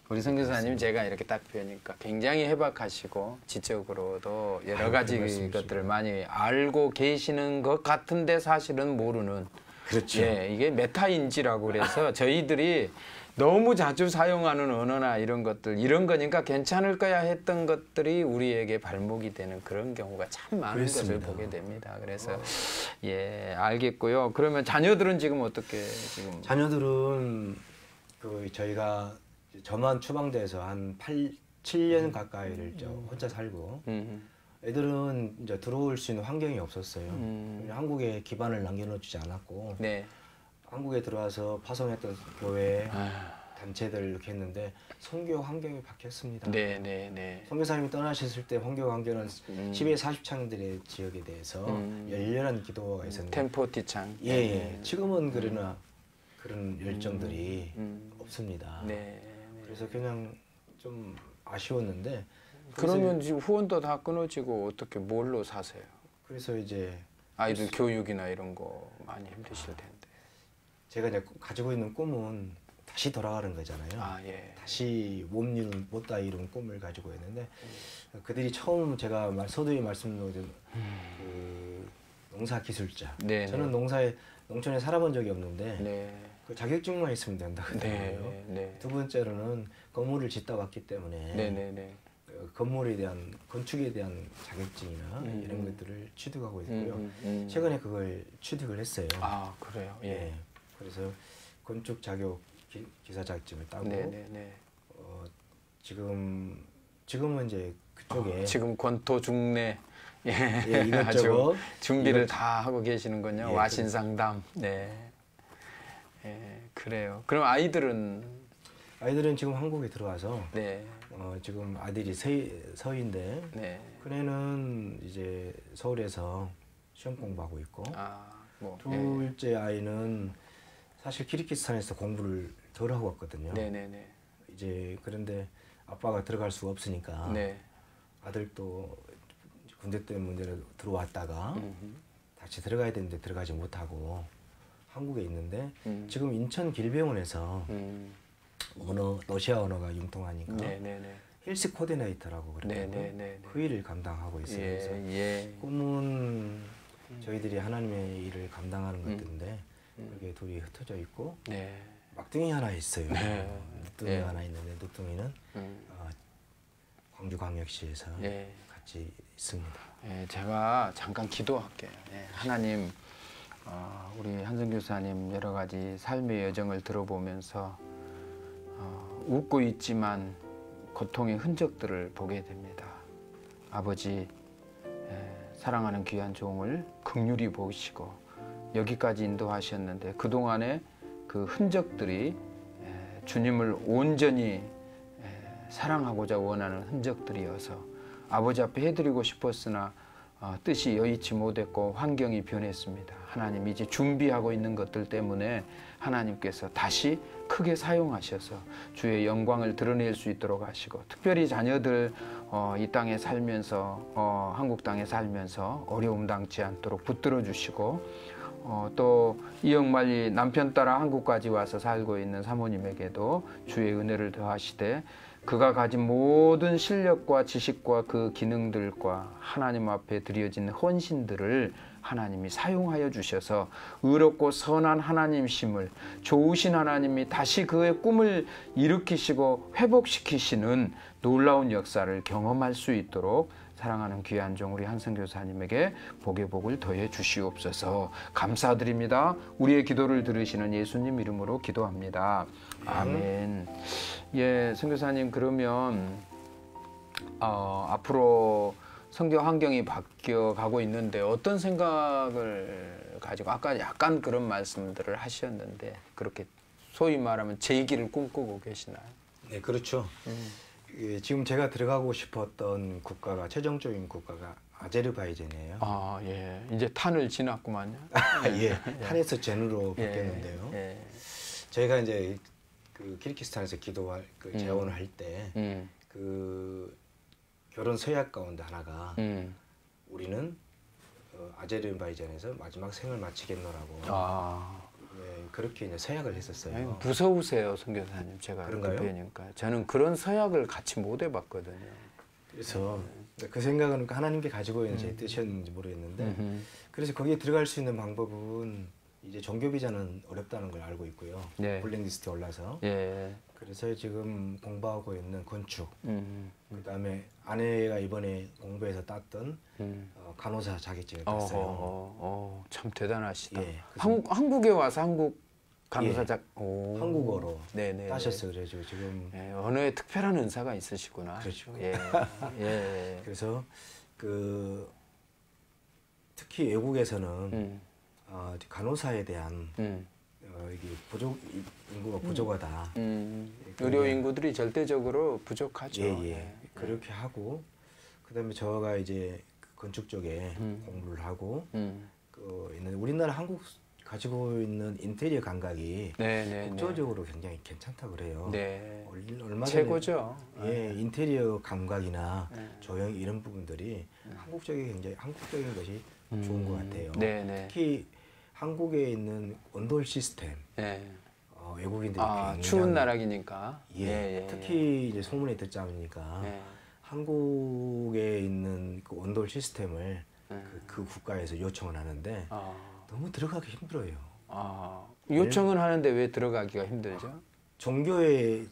우리 선교사님 제가 이렇게 딱 뵈니까 굉장히 해박하시고 지적으로도 여러 가지 것들을 많이 알고 계시는 것 같은데 사실은 모르는. 그렇죠. 예, 이게 메타인지라고 그래서 저희들이 너무 자주 사용하는 언어나 이런 것들 이런 거니까 괜찮을 거야 했던 것들이 우리에게 발목이 되는 그런 경우가 참 많은 그렇습니다. 것을 보게 됩니다. 그래서 예, 알겠고요. 그러면 자녀들은 지금 어떻게 지금? 자녀들은 그 저희가 저만 추방돼서 한 7년 가까이를 혼자 살고 애들은 이제 들어올 수 있는 환경이 없었어요. 한국에 기반을 남겨놓지 않았고 네. 한국에 들어와서 파송했던 교회 단체들 이렇게 했는데 선교 환경이 바뀌었습니다. 네, 네, 네. 선교사님이 떠나셨을 때 선교 환경은 10에 40창들의 지역에 대해서 열렬한 기도가 있었는데 템포티창. 예, 예. 지금은 그러나 그런 열정들이 없습니다. 네. 그래서 그냥 좀 아쉬웠는데 그러면 지금 후원도 다 끊어지고 어떻게 뭘로 사세요? 그래서 이제 아이들 교육이나 이런 거 많이 힘드실 텐데. 제가 이제 가지고 있는 꿈은 다시 돌아가는 거잖아요. 아, 예. 다시 못 다 이룬 꿈을 가지고 있는데 그들이 처음 제가 서두에 말씀드린 그 농사 기술자. 네, 저는 농촌에 살아본 적이 없는데 네. 그 자격증만 있으면 된다 그러더라고요. 네, 네. 두 번째로는 건물을 짓다 왔기 때문에 네, 네, 네. 건물에 대한 건축에 대한 자격증이나 이런 것들을 취득하고 있고요. 최근에 그걸 취득을 했어요. 아, 그래요. 예. 예. 그래서 건축 자격 기사 자격증을 따고 네, 네, 네. 지금은 이제 그쪽에 지금 권토 중내 예, 예, 이것저것 아주 준비를 다 하고 계시는군요. 예, 와신 상담. 네. 예, 그래요. 그럼 아이들은 아이들은 지금 한국에 들어와서 네. 지금 아들이 서인데 네. 큰애는 이제 서울에서 시험 공부하고 있고 뭐 둘째 아이는 사실 키르기스탄에서 공부를 덜 하고 왔거든요. 네, 네, 네. 이제 그런데 아빠가 들어갈 수가 없으니까 네. 아들도 군대 때문에 문제로 들어왔다가 다시 들어가야 되는데 들어가지 못하고 한국에 있는데 지금 인천 길병원에서 러시아 언어가 융통하니까 네, 네, 네. 헬스 코디네이터라고 그러거든요. 네, 네, 네, 네. 그 일을 감당하고 있어요. 예, 그래서 예. 꿈은 저희들이 하나님의 일을 감당하는 것들인데 그게 둘이 흩어져 있고 네. 막둥이 하나 있어요. 네. 누뚱이 예. 하나 있는데 누뚱이는 광주광역시에서 예. 같이 있습니다. 예, 제가 잠깐 기도할게요. 예, 하나님, 우리 한성 교사님 여러 가지 삶의 여정을 들어보면서 웃고 있지만 고통의 흔적들을 보게 됩니다. 아버지, 사랑하는 귀한 종을 긍휼히 보시고 여기까지 인도하셨는데 그동안의 그 흔적들이 주님을 온전히 사랑하고자 원하는 흔적들이어서 아버지 앞에 해드리고 싶었으나 뜻이 여의치 못했고 환경이 변했습니다. 하나님 이제 준비하고 있는 것들 때문에 하나님께서 다시 크게 사용하셔서 주의 영광을 드러낼 수 있도록 하시고 특별히 자녀들 이 땅에 살면서 한국 땅에 살면서 어려움 당치 않도록 붙들어 주시고 또 이영만리 남편 따라 한국까지 와서 살고 있는 사모님에게도 주의 은혜를 더하시되 그가 가진 모든 실력과 지식과 그 기능들과 하나님 앞에 드려진 헌신들을 하나님이 사용하여 주셔서 의롭고 선한 하나님심을 좋으신 하나님이 다시 그의 꿈을 일으키시고 회복시키시는 놀라운 역사를 경험할 수 있도록 사랑하는 귀한 종 우리 한성 교사님에게 복의 복을 더해 주시옵소서. 감사드립니다. 우리의 기도를 들으시는 예수님 이름으로 기도합니다. 아멘. 예, 선교사님 그러면 앞으로 선교 환경이 바뀌어 가고 있는데 어떤 생각을 가지고 아까 약간 그런 말씀들을 하셨는데 그렇게 소위 말하면 제2기를 꿈꾸고 계시나요? 네, 그렇죠. 예, 지금 제가 들어가고 싶었던 국가가 최종적인 국가가 아제르바이잔이에요. 아, 예. 이제 탄을 지났구만요. 예, 탄에서 젠으로 바뀌었는데요. 예. 저희가 이제 그 키르기스탄에서 기도할 그 재혼을 할 때 그 결혼 서약 가운데 하나가 우리는 아제르바이잔에서 마지막 생을 마치겠노라고 그렇게 이제 서약을 했었어요. 무서우세요, 선교사님. 제가 그런가요? 뵈니까 저는 그런 서약을 같이 못 해봤거든요. 그래서 그 생각은 하나님께 가지고 있는 제 뜻이었는지 모르겠는데 그래서 거기에 들어갈 수 있는 방법은 이제 종교 비자는 어렵다는 걸 알고 있고요. 네. 블랙리스트에 올라서. 예. 그래서 지금 공부하고 있는 건축, 그다음에 아내가 이번에 공부해서 땄던 간호사 자격증을 땄어요. 참 대단하시다. 예, 한국에 와서 한국 간호사작 한국어로 네네. 따셨어요. 그래서 지금 예, 언어에 특별한 은사가 있으시구나. 그렇죠. 예. 예. 그래서 그 특히 외국에서는 간호사에 대한 이게 인구가 부족하다. 의료 인구들이 절대적으로 부족하죠. 예. 그렇게 하고 그다음에 저가 이제 건축 쪽에 공부를 하고 있는 우리나라 한국 가지고 있는 인테리어 감각이 국제적으로 굉장히 괜찮다 그래요. 네. 얼마 전에 최고죠. 예, 인테리어 감각이나 조형 이런 부분들이 한국적인 것이 좋은 것 같아요. 특히 한국에 있는 온돌 시스템. 외국인들이 굉장히 추운 나라기니까. 특히 이제 소문이 듣자 보니까 한국에 있는 그 온돌 시스템을 그 국가에서 요청을 하는데 너무 들어가기 힘들어요. 요청은 하는데 왜 들어가기가 힘들죠? 종교에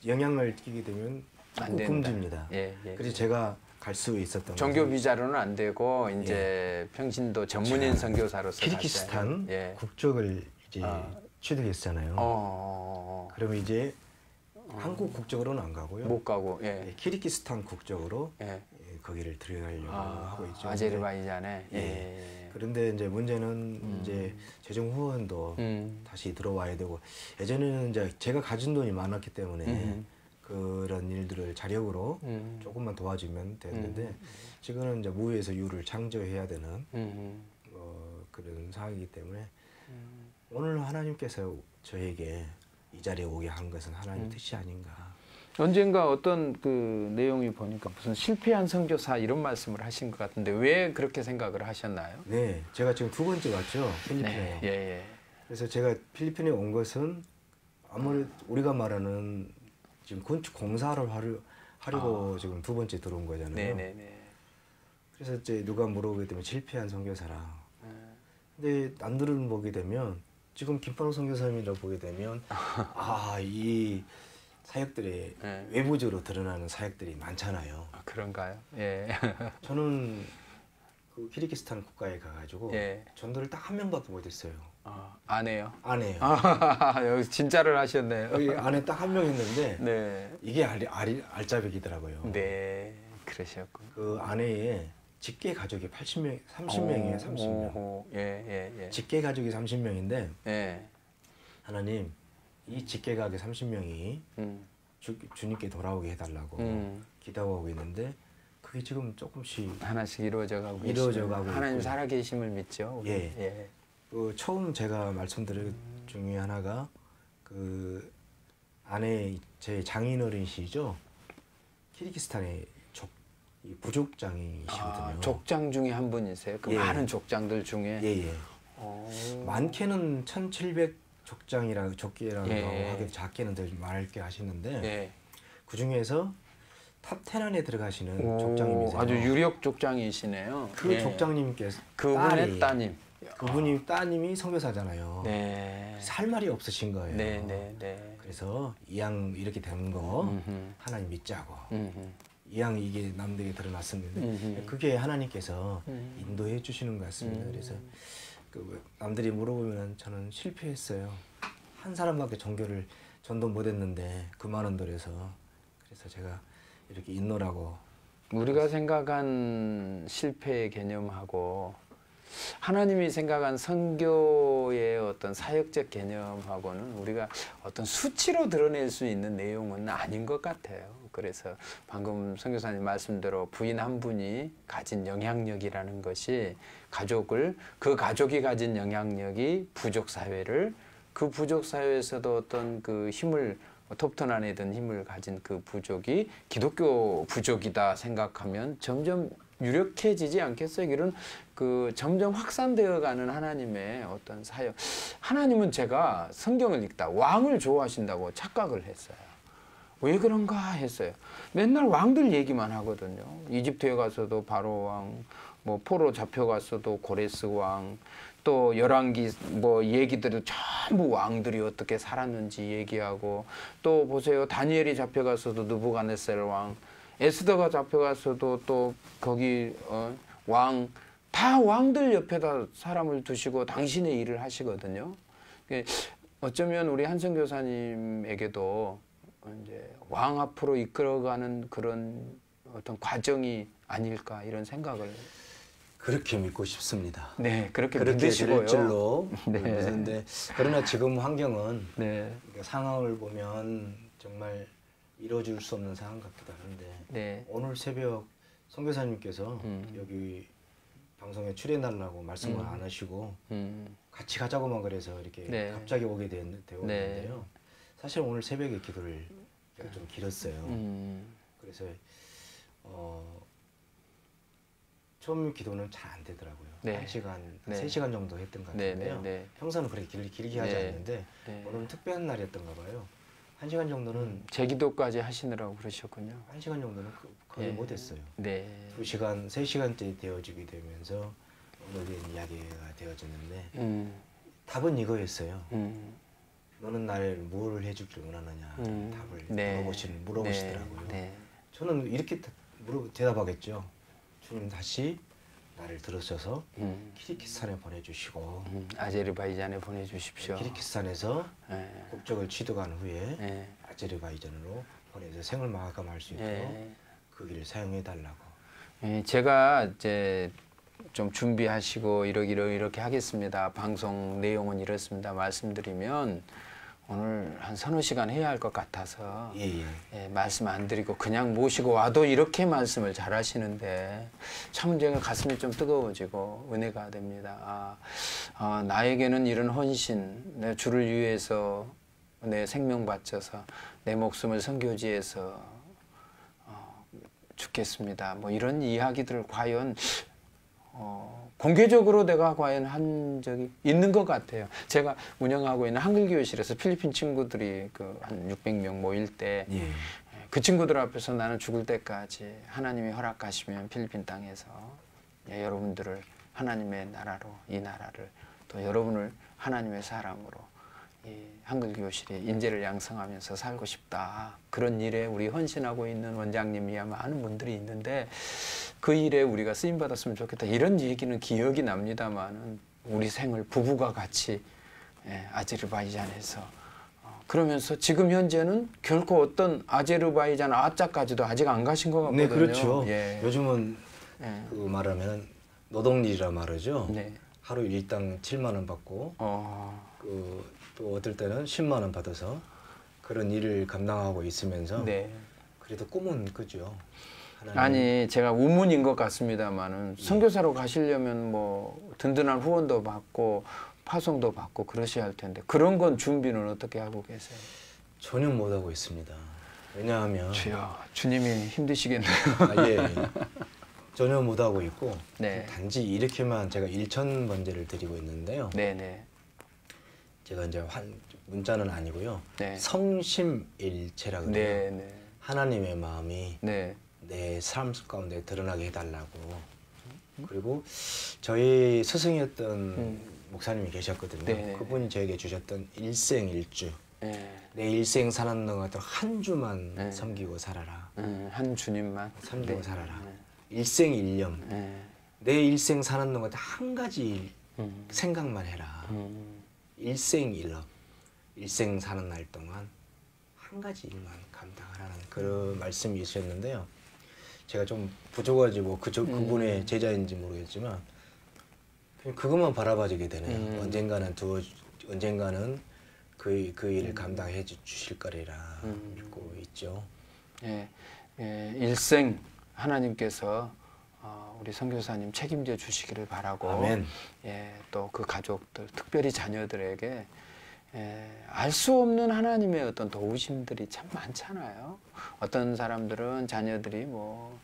영향을 끼게 되면 안 금지입니다. 그래서 제가 갈 수 있었던 종교 비자로는 안 되고 이제 평신도 전문인 선교사로서 키르기스탄 국적을 이제 취득했잖아요. 그러면 이제 한국 국적으로는 안 가고요. 못 가고. 키르기스탄 국적으로 거기를 들어가려고 하고 있죠. 아제르바이잔에. 그런데 이제 문제는 이제 재정 후원도 다시 들어와야 되고 예전에는 이제 제가 가진 돈이 많았기 때문에 그런 일들을 자력으로 조금만 도와주면 됐는데 지금은 이제 무에서 유를 창조해야 되는 그런 상황이기 때문에 오늘 하나님께서 저에게 이 자리에 오게 한 것은 하나님의 뜻이 아닌가. 언젠가 어떤 그 내용이 보니까 무슨 실패한 선교사 이런 말씀을 하신 것 같은데 왜 그렇게 생각을 하셨나요? 네, 제가 지금 두 번째 왔죠, 필리핀에. 그래서 제가 필리핀에 온 것은 아무래도 우리가 말하는 지금 건축 공사를 하려고 지금 두 번째 들어온 거잖아요. 그래서 이제 누가 물어보게 되면 실패한 선교사라. 근데 남들은 보게 되면 지금 김판호 선교사님이라고 보게 되면 이 사역들이 외부적으로 드러나는 사역들이 많잖아요. 그런가요? 저는 그 키르기스탄 국가에 가가지고 전도를 딱 한 명밖에 못했어요. 안 해요? 안 해요. 여기 진짜를 하셨네요. 여기 안에 딱 한 명 있는데 이게 알짜배기더라고요. 네, 그러셨군. 그 아내에 직계 가족이 30명이에요. 30명. 직계 가족이 30명인데 하나님 이 직계 가족 30명이 주님께 돌아오게 해달라고 기도하고 있는데 그게 지금 조금씩 하나씩 이루어져 가고 하나님 있고. 살아계심을 믿죠. 그 처음 제가 말씀드린 중에 하나가 그 아내 제 장인어른이시죠. 키르기스탄의 부족장이시거든요. 족장 중에 한 분이세요? 그 많은 족장들 중에? 많게는 1700 족계라고 하기도 작게는 더 많게 하시는데 그 중에서 탑 10 안에 들어가시는 족장님이세요. 아주 유력 족장이시네요. 그 족장님께서 그분의 따님. 그분이 따님이 선교사잖아요. 살 말이 없으신 거예요. 그래서 이왕 이렇게 된 거 하나님 믿자고. 이왕 이게 남들에게 드러났었는데 그게 하나님께서 인도해 주시는 것 같습니다. 그래서 그 남들이 물어보면 저는 실패했어요. 한 사람밖에 전도 못했는데 그 많은 돌에서 그래서 제가 이렇게 인노라고. 우리가 생각한 실패의 개념하고 하나님이 생각한 선교의 어떤 사역적 개념하고는 우리가 어떤 수치로 드러낼 수 있는 내용은 아닌 것 같아요. 그래서 방금 선교사님 말씀대로 부인 한 분이 가진 영향력이라는 것이 그 가족이 가진 영향력이 부족 사회를 그 부족 사회에서도 어떤 그 힘을 톱턴 안에 든 힘을 가진 그 부족이 기독교 부족이다 생각하면 점점 유력해지지 않겠어요? 이런 그 점점 확산되어가는 하나님의 어떤 사역. 하나님은 제가 성경을 읽다 왕을 좋아하신다고 착각을 했어요. 왜 그런가 했어요. 맨날 왕들 얘기만 하거든요. 이집트에 가서도 바로 왕, 뭐 포로 잡혀갔어도 고레스 왕, 또 열왕기 뭐 얘기들도 전부 왕들이 어떻게 살았는지 얘기하고, 또 보세요, 다니엘이 잡혀갔어도 느부갓네살 왕, 에스더가 잡혀갔어도 또 거기 왕, 다 왕들 옆에다 사람을 두시고 당신의 일을 하시거든요. 어쩌면 우리 한성 교사님에게도 이제 왕 앞으로 이끌어가는 그런 어떤 과정이 아닐까 이런 생각을. 그렇게 믿고 싶습니다. 네, 그렇게 될 믿으시고요. 줄로 네. 믿는데, 그러나 지금 환경은 네, 상황을 보면 정말 이루어질 수 없는 상황 같기도 한데, 네, 오늘 새벽 선교사님께서 여기 방송에 출연하려고 말씀을 안 하시고 같이 가자고만 그래서 이렇게 네. 갑자기 오게 되었는데요. 사실 오늘 새벽에 기도를 좀 길었어요. 그래서 처음 기도는 잘 안 되더라고요. 네. 1시간, 네. 3시간 정도 했던 것 같은데요. 네. 평소는 그렇게 길게 하지 네. 않는데 네. 오늘은 특별한 날이었던가 봐요. 1시간 정도는 제기도까지 하시느라고 그러셨군요. 1시간 정도는 거의 네. 못했어요. 네. 2시간, 3시간째 되어지게 되면서 오늘의 이야기가 되어졌는데 답은 이거였어요. 너는 나를 뭘 해줄 줄 원하느냐 답을 네. 물어보시더라고요. 네. 저는 이렇게 대답하겠죠. 주님 다시 나를 들으셔서 키르기스탄에 보내주시고 아제르바이잔에 보내주십시오. 키르기스탄에서 네. 국적을 취득한 후에 네. 아제르바이잔으로 보내서 생을 마감할 수 있도록 네. 그 길을 사용해 달라고. 예, 제가 이제 좀 준비하시고 이렇게 하겠습니다. 방송 내용은 이렇습니다. 말씀드리면 오늘 한 서너 시간 해야 할 것 같아서 예, 말씀 안 드리고 그냥 모시고 와도 이렇게 말씀을 잘 하시는데 참 제가 가슴이 좀 뜨거워지고 은혜가 됩니다. 나에게는 이런 헌신, 내 주를 위해서 내 생명 바쳐서 내 목숨을 선교지에서 죽겠습니다. 뭐 이런 이야기들을 과연 공개적으로 내가 과연 한 적이 있는 것 같아요. 제가 운영하고 있는 한글교실에서 필리핀 친구들이 그 한 600명 모일 때 그 친구들 앞에서 나는 죽을 때까지 하나님이 허락하시면 필리핀 땅에서 여러분들을 하나님의 나라로, 이 나라를 또 여러분을 하나님의 사람으로 이 한글교실이 인재를 양성하면서 살고 싶다. 그런 일에 우리 헌신하고 있는 원장님이야 많은 분들이 있는데 그 일에 우리가 쓰임받았으면 좋겠다. 이런 얘기는 기억이 납니다만은 우리 생을 부부가 같이 아제르바이잔에서 그러면서 지금 현재는 결코 어떤 아제르바이잔 아짜까지도 아직 안 가신 것 같거든요. 네, 그렇죠. 예. 요즘은 그 말하면 노동일이라 말하죠. 네. 하루 일당 7만 원 받고 또 어떨 때는 10만 원 받아서 그런 일을 감당하고 있으면서 네. 그래도 꿈은 그죠. 아니 제가 우문인 것 같습니다만은 선교사로 가시려면 뭐 든든한 후원도 받고 파송도 받고 그러셔야 할 텐데 그런 건 준비는 어떻게 하고 계세요? 전혀 못 하고 있습니다. 왜냐하면 주여 주님이 힘드시겠네요. 예. 전혀 못 하고 있고 네. 단지 이렇게만 제가 일천 번제를 드리고 있는데요. 네네. 제가 이제 문자는 아니고요. 네. 성심일체라 그래요. 네네. 하나님의 마음이 네. 내 삶 가운데 드러나게 해달라고. 그리고 저희 스승이었던 목사님이 계셨거든요. 네. 그분이 저에게 주셨던 일생일주. 네. 내 일생 사는 동안 한 주만 네. 섬기고 살아라. 한 주님만 섬기고 네. 살아라. 일생일념. 네. 내 일생 사는 동안 한 가지 생각만 해라. 일생일업. 일생 사는 날 동안 한 가지 일만 감당하라는 그런 말씀이 있었는데요. 제가 좀 부족하지고 그분의 제자인지 모르겠지만 그냥 그것만 바라봐주게 되네요. 언젠가는 그 일을 감당해 주실 거리라 믿고 있죠. 예, 일생 하나님께서 우리 선교사님 책임져 주시기를 바라고 아멘. 또 그 가족들 특별히 자녀들에게 알 수 없는 하나님의 어떤 도우심들이 참 많잖아요. 어떤 사람들은 자녀들이 뭐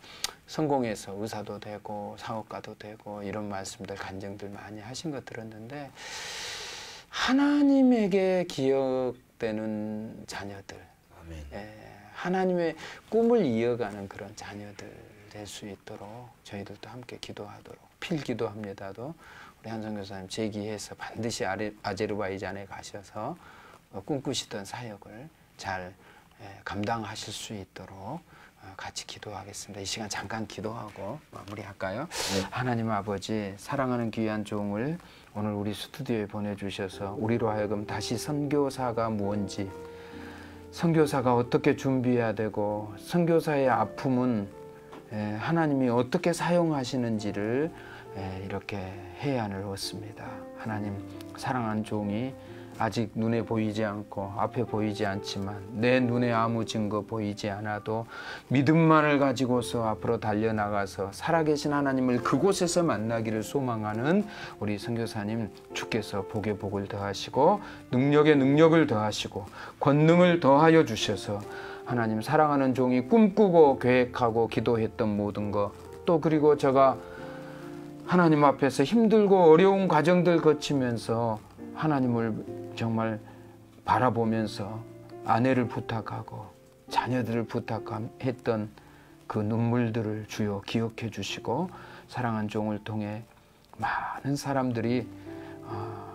성공해서 의사도 되고 사업가도 되고 이런 말씀들 간증들 많이 하신 거 들었는데 하나님에게 기억되는 자녀들, 아멘. 하나님의 꿈을 이어가는 그런 자녀들 될 수 있도록 저희들도 함께 기도하도록 필기도합니다도 우리 한성 교사님 제기해서 반드시 아제르바이잔에 가셔서 꿈꾸시던 사역을 잘 감당하실 수 있도록 같이 기도하겠습니다. 이 시간 잠깐 기도하고 마무리할까요? 네. 하나님 아버지, 사랑하는 귀한 종을 오늘 우리 스튜디오에 보내주셔서 우리로 하여금 다시 선교사가 무언지, 선교사가 어떻게 준비해야 되고 선교사의 아픔은 하나님이 어떻게 사용하시는지를 이렇게 해안을 얻습니다. 하나님, 사랑하는 종이 아직 눈에 보이지 않고 앞에 보이지 않지만 내 눈에 아무 증거 보이지 않아도 믿음만을 가지고서 앞으로 달려나가서 살아계신 하나님을 그곳에서 만나기를 소망하는 우리 선교사님, 주께서 복에 복을 더하시고 능력에 능력을 더하시고 권능을 더하여 주셔서 하나님, 사랑하는 종이 꿈꾸고 계획하고 기도했던 모든 것, 또 그리고 제가 하나님 앞에서 힘들고 어려운 과정들 거치면서 하나님을 정말 바라보면서 아내를 부탁하고 자녀들을 부탁했던 그 눈물들을 주여 기억해 주시고 사랑한 종을 통해 많은 사람들이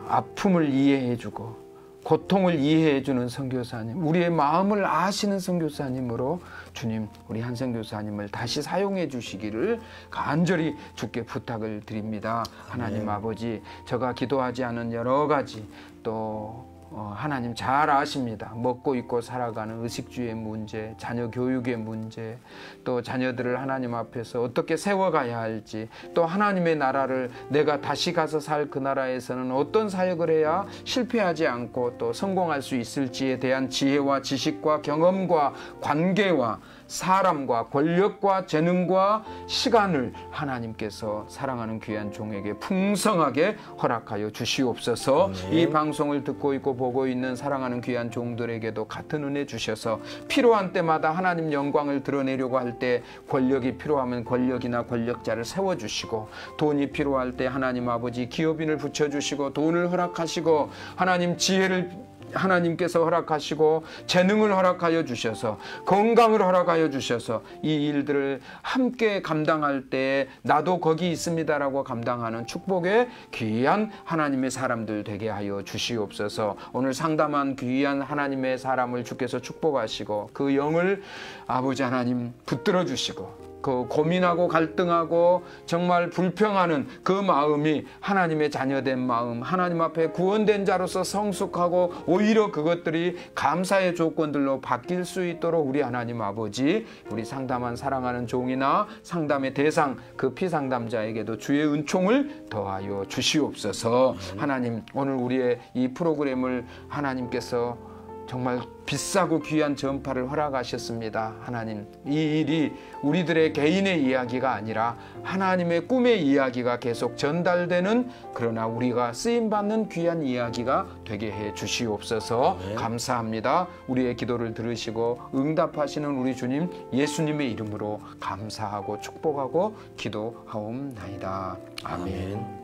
아픔을 이해해 주고 고통을 이해해 주는 선교사님, 우리의 마음을 아시는 선교사님으로 주님, 우리 한성 교사님을 다시 사용해 주시기를 간절히 주께 부탁을 드립니다. 하나님 아버지, 제가 기도하지 않은 여러 가지 또 하나님 잘 아십니다. 먹고 입고 살아가는 의식주의 문제, 자녀 교육의 문제, 또 자녀들을 하나님 앞에서 어떻게 세워가야 할지, 또 하나님의 나라를 내가 다시 가서 살 그 나라에서는 어떤 사역을 해야 실패하지 않고 또 성공할 수 있을지에 대한 지혜와 지식과 경험과 관계와 사람과 권력과 재능과 시간을 하나님께서 사랑하는 귀한 종에게 풍성하게 허락하여 주시옵소서. 이 방송을 듣고 있고 보고 있는 사랑하는 귀한 종들에게도 같은 은혜 주셔서 필요한 때마다 하나님 영광을 드러내려고 할 때 권력이 필요하면 권력이나 권력자를 세워주시고, 돈이 필요할 때 하나님 아버지 기업인을 붙여주시고 돈을 허락하시고, 하나님 지혜를 하나님께서 허락하시고 재능을 허락하여 주셔서 건강을 허락하여 주셔서 이 일들을 함께 감당할 때 나도 거기 있습니다라고 감당하는 축복의 귀한 하나님의 사람들 되게 하여 주시옵소서. 오늘 상담한 귀한 하나님의 사람을 주께서 축복하시고 그 영을 아버지 하나님 붙들어 주시고 그 고민하고 갈등하고 정말 불평하는 그 마음이 하나님의 자녀된 마음, 하나님 앞에 구원된 자로서 성숙하고 오히려 그것들이 감사의 조건들로 바뀔 수 있도록 우리 하나님 아버지, 우리 상담한 사랑하는 종이나 상담의 대상 그 피상담자에게도 주의 은총을 더하여 주시옵소서. 하나님, 오늘 우리의 이 프로그램을 하나님께서 정말 비싸고 귀한 전파를 허락하셨습니다. 하나님, 이 일이 우리들의 개인의 이야기가 아니라 하나님의 꿈의 이야기가 계속 전달되는, 그러나 우리가 쓰임받는 귀한 이야기가 되게 해 주시옵소서. 감사합니다. 우리의 기도를 들으시고 응답하시는 우리 주님 예수님의 이름으로 감사하고 축복하고 기도하옵나이다. 아멘.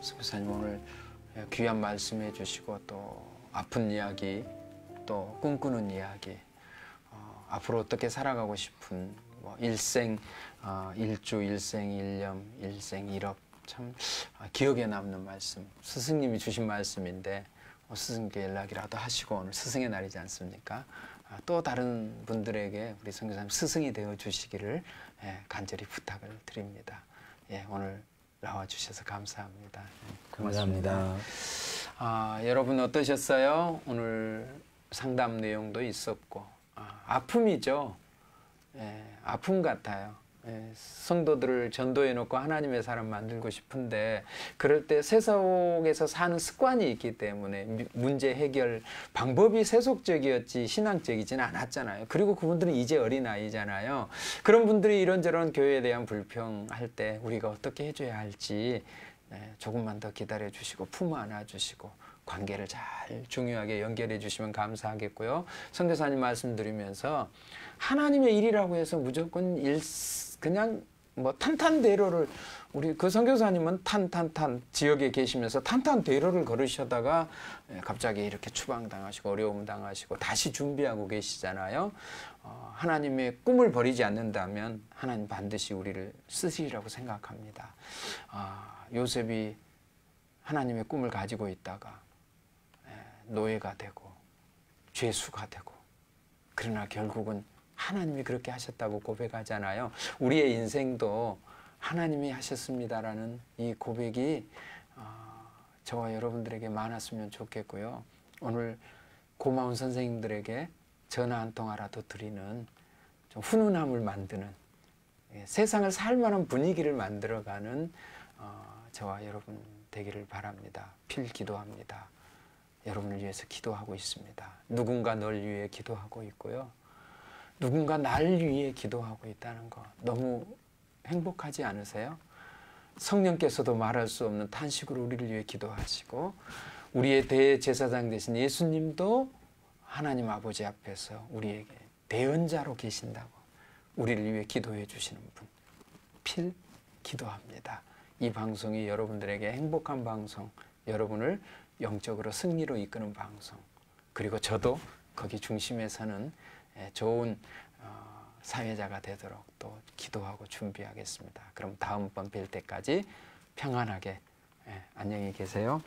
선교사님, 오늘 귀한 말씀해 주시고 또 아픈 이야기, 또 꿈꾸는 이야기, 앞으로 어떻게 살아가고 싶은 일생 일주, 일생 일념, 일생 일업, 참 기억에 남는 말씀, 스승님이 주신 말씀인데 스승께 연락이라도 하시고, 오늘 스승의 날이지 않습니까? 또 다른 분들에게 우리 선교사님 스승이 되어 주시기를 간절히 부탁을 드립니다. 오늘 나와주셔서 감사합니다. 감사합니다. 여러분 어떠셨어요? 오늘 상담 내용도 있었고 아픔이죠. 아픔 같아요. 성도들을 전도해 놓고 하나님의 사람 만들고 싶은데 그럴 때 세속에서 사는 습관이 있기 때문에 문제 해결 방법이 세속적이었지 신앙적이지는 않았잖아요. 그리고 그분들은 이제 어린아이잖아요. 그런 분들이 이런저런 교회에 대한 불평할 때 우리가 어떻게 해줘야 할지 조금만 더 기다려 주시고 품 안아 주시고 관계를 잘 중요하게 연결해 주시면 감사하겠고요. 선교사님 말씀드리면서 하나님의 일이라고 해서 무조건 그냥 뭐 탄탄대로를 우리 그 선교사님은 탄탄탄 지역에 계시면서 탄탄대로를 걸으셔다가 갑자기 이렇게 추방당하시고 어려움 당하시고 다시 준비하고 계시잖아요. 하나님의 꿈을 버리지 않는다면 하나님 반드시 우리를 쓰시리라고 생각합니다. 요셉이 하나님의 꿈을 가지고 있다가 노예가 되고 죄수가 되고 그러나 결국은 하나님이 그렇게 하셨다고 고백하잖아요. 우리의 인생도 하나님이 하셨습니다라는 이 고백이 저와 여러분들에게 많았으면 좋겠고요. 오늘 고마운 선생님들에게 전화 한 통화라도 드리는 좀 훈훈함을 만드는 세상을 살만한 분위기를 만들어가는 저와 여러분 되기를 바랍니다. 필기도합니다. 여러분을 위해서 기도하고 있습니다. 누군가 널 위해 기도하고 있고요. 누군가 날 위해 기도하고 있다는 거 너무 행복하지 않으세요? 성령께서도 말할 수 없는 탄식으로 우리를 위해 기도하시고 우리의 대제사장 되신 예수님도 하나님 아버지 앞에서 우리에게 대언자로 계신다고 우리를 위해 기도해 주시는 분 기도합니다. 이 방송이 여러분들에게 행복한 방송, 여러분을 영적으로 승리로 이끄는 방송, 그리고 저도 거기 중심에 서는 좋은 사회자가 되도록 또 기도하고 준비하겠습니다. 그럼 다음번 뵐 때까지 평안하게 안녕히 계세요.